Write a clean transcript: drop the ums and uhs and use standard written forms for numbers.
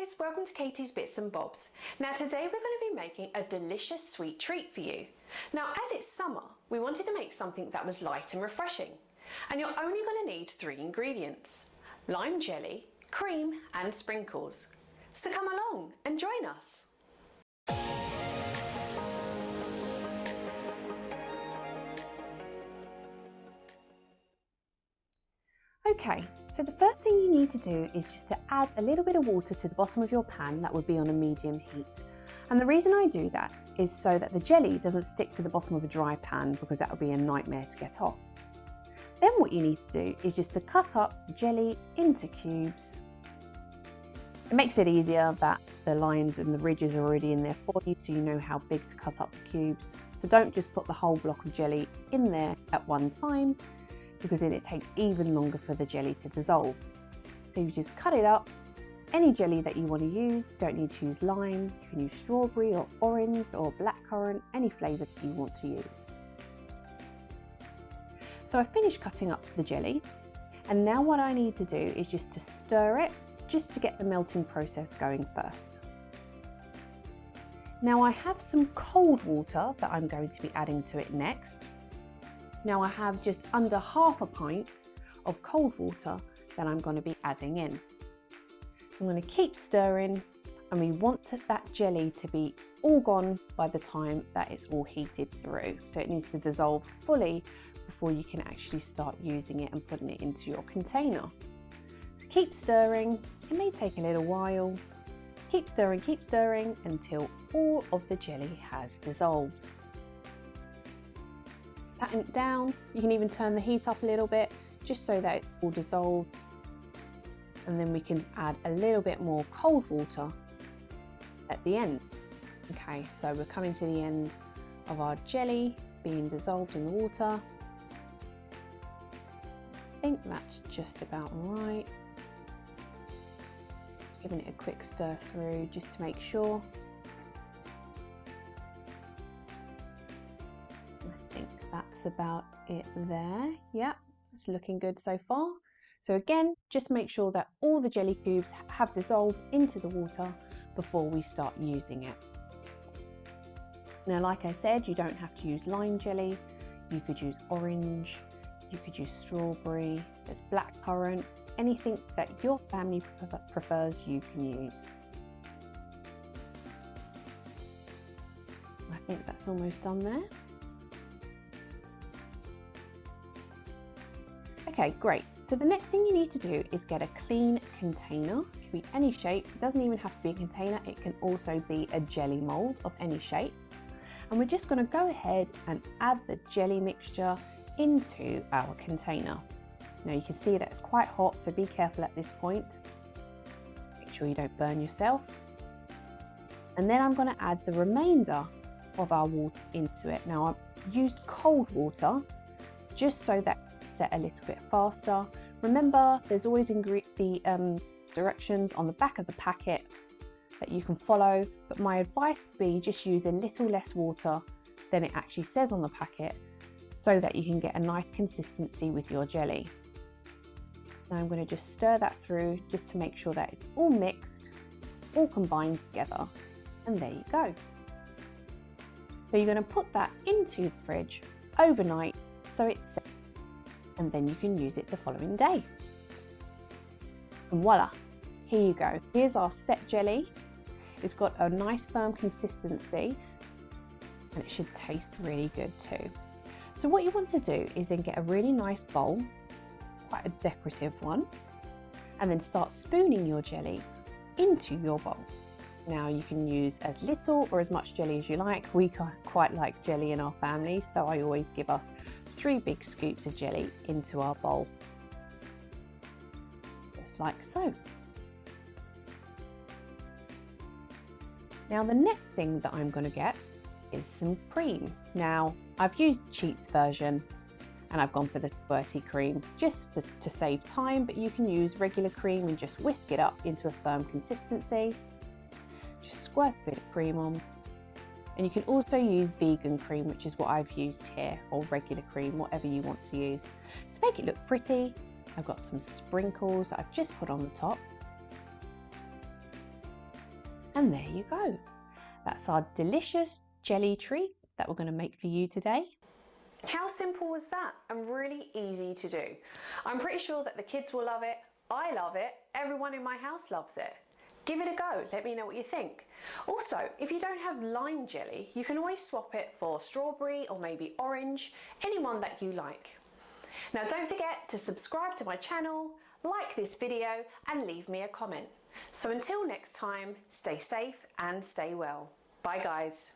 guys, welcome to Katie's Bits and Bobs. Now today we're going to be making a delicious sweet treat for you. Now as it's summer, we wanted to make something that was light and refreshing. And you're only going to need 3 ingredients: lime jelly, cream and sprinkles. So come along and join us. Okay, so the first thing you need to do is just to add a little bit of water to the bottom of your pan that would be on a medium heat. And the reason I do that is so that the jelly doesn't stick to the bottom of a dry pan, because that would be a nightmare to get off. Then what you need to do is just to cut up the jelly into cubes. It makes it easier that the lines and the ridges are already in there for you, so you know how big to cut up the cubes. So don't just put the whole block of jelly in there at one time, because then it takes even longer for the jelly to dissolve. So you just cut it up. Any jelly that you want to use, you don't need to use lime, you can use strawberry or orange or blackcurrant, any flavour that you want to use. So I've finished cutting up the jelly, and now what I need to do is just to stir it, just to get the melting process going first. Now I have some cold water that I'm going to be adding to it next. Now I have just under half a pint of cold water that I'm going to be adding in. So I'm going to keep stirring, and we want that jelly to be all gone by the time that it's all heated through. So it needs to dissolve fully before you can actually start using it and putting it into your container. So keep stirring, it may take a little while. Keep stirring until all of the jelly has dissolved. Patting it down, you can even turn the heat up a little bit just so that it's all dissolved, and then we can add a little bit more cold water at the end. Okay, so we're coming to the end of our jelly being dissolved in the water. I think that's just about right. Just giving it a quick stir through just to make sure. That's about it there. Yeah, it's looking good so far. So again, just make sure that all the jelly cubes have dissolved into the water before we start using it. Now, like I said, you don't have to use lime jelly. You could use orange, you could use strawberry, there's blackcurrant, anything that your family prefers you can use. I think that's almost done there. Okay, great. So the next thing you need to do is get a clean container. It can be any shape. It doesn't even have to be a container. It can also be a jelly mold of any shape. And we're just going to go ahead and add the jelly mixture into our container. Now you can see that it's quite hot, so be careful at this point. Make sure you don't burn yourself. And then I'm going to add the remainder of our water into it. Now I've used cold water just so that set a little bit faster. Remember, there's always the directions on the back of the packet that you can follow, but my advice would be just use a little less water than it actually says on the packet, so that you can get a nice consistency with your jelly. Now I'm going to just stir that through just to make sure that it's all mixed, all combined together, and there you go. So you're going to put that into the fridge overnight so it sets, and then you can use it the following day. And voila, here you go. Here's our set jelly. It's got a nice firm consistency, and it should taste really good too. So what you want to do is then get a really nice bowl, quite a decorative one, and then start spooning your jelly into your bowl. Now you can use as little or as much jelly as you like. We quite like jelly in our family, so I always give us 3 big scoops of jelly into our bowl, just like so. Now the next thing that I'm going to get is some cream. Now I've used the Cheats version, and I've gone for the squirty cream just to save time, but you can use regular cream and just whisk it up into a firm consistency. Just squirt a bit of cream on. And you can also use vegan cream, which is what I've used here, or regular cream, whatever you want to use. To make it look pretty, I've got some sprinkles that I've just put on the top. And there you go. That's our delicious jelly treat that we're going to make for you today. How simple was that, and really easy to do. I'm pretty sure that the kids will love it, I love it, everyone in my house loves it. Give it a go, let me know what you think. Also, if you don't have lime jelly, you can always swap it for strawberry or maybe orange, any one that you like. Now don't forget to subscribe to my channel, like this video and leave me a comment. So until next time, stay safe and stay well. Bye guys.